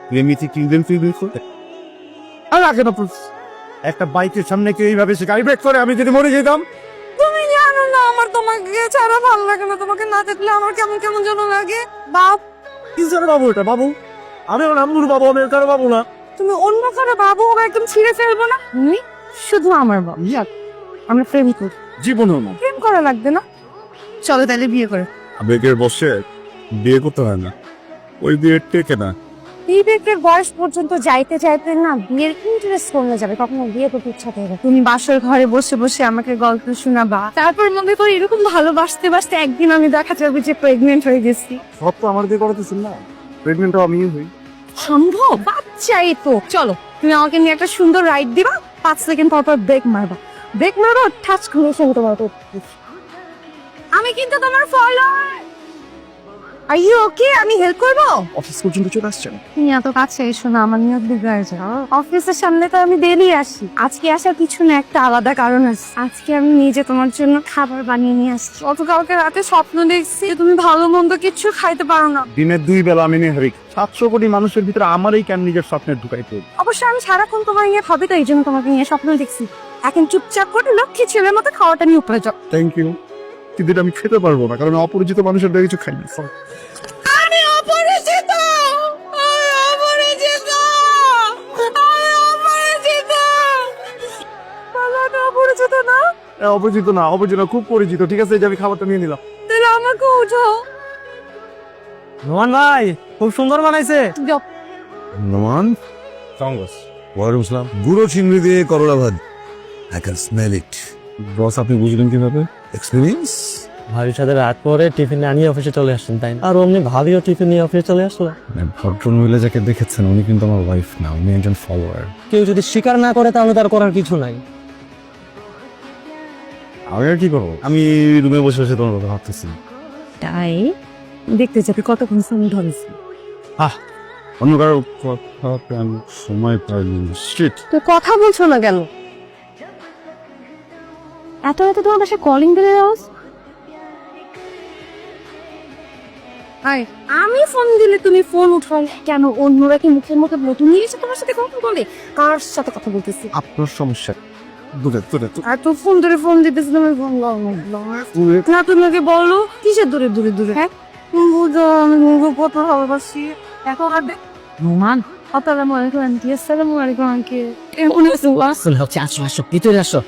প্রেমিতি কিনবেন ফিরবেন করে আর আগে না একটা বাইকের সামনে কেউ এইভাবে সে গাড়ি ব্রেক করে আমি যদি মরে যেতাম। তুমি জানো না আমার তোমাকে ছাড়া ভালো লাগে না, তোমাকে না দেখলে আমার কেমন কেমন যেন লাগে। বাপ কি জানো বাবু, এটা বাবু আমি ওর নামুর বাবু, আমি কারো বাবু না। তুমি অন্য কারো বাবু হবে একদম ছিঁড়ে ফেলবো না, তুমি শুধু আমার বাবু। আমরা প্রেম করি, জীবনেও না। প্রেম করা লাগবে না, চলো তাহলে বিয়ে করে। আবেগের বসে বিয়ে করতে হয় না, ওই বিয়ে টেকে না। বিবেকের বয়স পর্যন্ত যাইতে যাইতে না বিয়ের ইন্টারেস্ট কমে যাবে, কখনো বিয়ে করতে ইচ্ছা করবে। তুমি বাসর ঘরে বসে বসে আমাকে গল্প শোনাবা, তারপর মনে করি এরকম ভালোবাসতে বাসতে একদিন আমি দেখা যাবে যে প্রেগনেন্ট হয়ে গেছি। সব তো আমার দিয়ে করাতেছেন না, প্রেগনেন্টও আমি হই। সম্ভব? বাচ্চাই তো। চলো তুমি আমাকে নিয়ে একটা সুন্দর রাইড দিবা, 5 সেকেন্ড পর পর ব্রেক মারবা, টাচ করে সঙ্গে তোমার উপর। আমি কিন্তু তোমার ফলোয়ার। Are you okay? আমি হেল্প করবো? অফিস পর্যন্ত চলে আসছেন? তুমি এত কাছে এসো না, আমার নিয়ত বিগড়ে যায়। অফিসের সামনে তো আমি ডেইলি আসি, আজকে আসার পিছনে একটা আলাদা কারণ আছে। আজকে আমি নিজে তোমার জন্য খাবার বানিয়ে নিয়ে আসছি। গতকালকে রাতে স্বপ্ন দেখছি যে তুমি ভালো মন্দ কিছু খাইতে পারো না। দিনের 2 বেলা আমি নেহারি 700 কোটি মানুষের ভিতরে আমারই কেন নিজের স্বপ্নের ঢুকাইতে? অবশ্য আমি সারাক্ষণ তোমার নিয়ে ভাবি, তো এই জন্য তোমাকে নিয়ে স্বপ্ন দেখছি। এখন চুপচাপ করে লক্ষ্মী ছেলের মতো খাওয়াটা নিয়ে উপরে যাও। থ্যাংক ইউ, কিন্তু এটা আমি খেতে পারবো না, কারণ অপরিচিত মানুষের দিয়ে কিছু খাইনি। আমি অপরিচিত, আমি অপরিচিত, আমি অপরিচিত। বাবা, অপরিচিত না? অপরিচিত না, অপরিচিত খুব পরিচিত। ঠিক আছে, এই যে আমি খাবারটা নিয়ে নিলাম। তাহলে আমাকে উঠাও। রোমান ভাই খুব সুন্দর বানাইছে। যাও। নোমান কংগ্রেস ওয়ালাইকুম আসসালাম। গুঁড়ো চিংড়ি দিয়ে করলা ভাত, আই ক্যান স্মেল ইট। বস, আপনি বুঝলেন কিভাবে? এক্সপিরিয়েন্স। ভাবির সাথে রাত পরে টিফিন আনিয়ে অফিসে চলে আসছেন, তাই না? আর অমনি ভাবিও টিফিন নিয়ে অফিসে চলে আসলো। ভদ্র মহিলা যাকে দেখেছেন উনি কিন্তু আমার ওয়াইফ না, উনি একজন ফলোয়ার। কেউ যদি স্বীকার না করে তাহলে তার করার কিছু নাই। আমি আর কি করবো? আমি রুমে বসে বসে তোমার কথা ভাবতেছি। তাই দেখতে যাবে কতক্ষণ সময় ধরেছি। অন্য কারো কথা আমি সময় পাইনি। শিট। তো কথা বলছো না কেন? এত রাতে তোমার বাসায় কলিং বেলের আওয়াজ। আমি ফোন দিলে তুমি ফোন উঠাও কেন? অন্যরা কি মুখের মধ্যে নতুন নিয়ে এসে তোমার সাথে কথা বলে? কার সাথে কথা বলতেছি? আপনার সমস্যা দূরে দূরে আর তো ফোন ধরে ফোন দিতেছি, তুমি ফোন না, তুমি আগে বলো কিসের দূরে দূরে দূরে? হ্যাঁ বুঝো, আমি কত ভালোবাসি। দেখো আর রোমান, আসসালামু আলাইকুম আন্টি। আসসালামু আলাইকুম আঙ্কেল। কেমন আছো? আসো আসো ভিতরে আসো।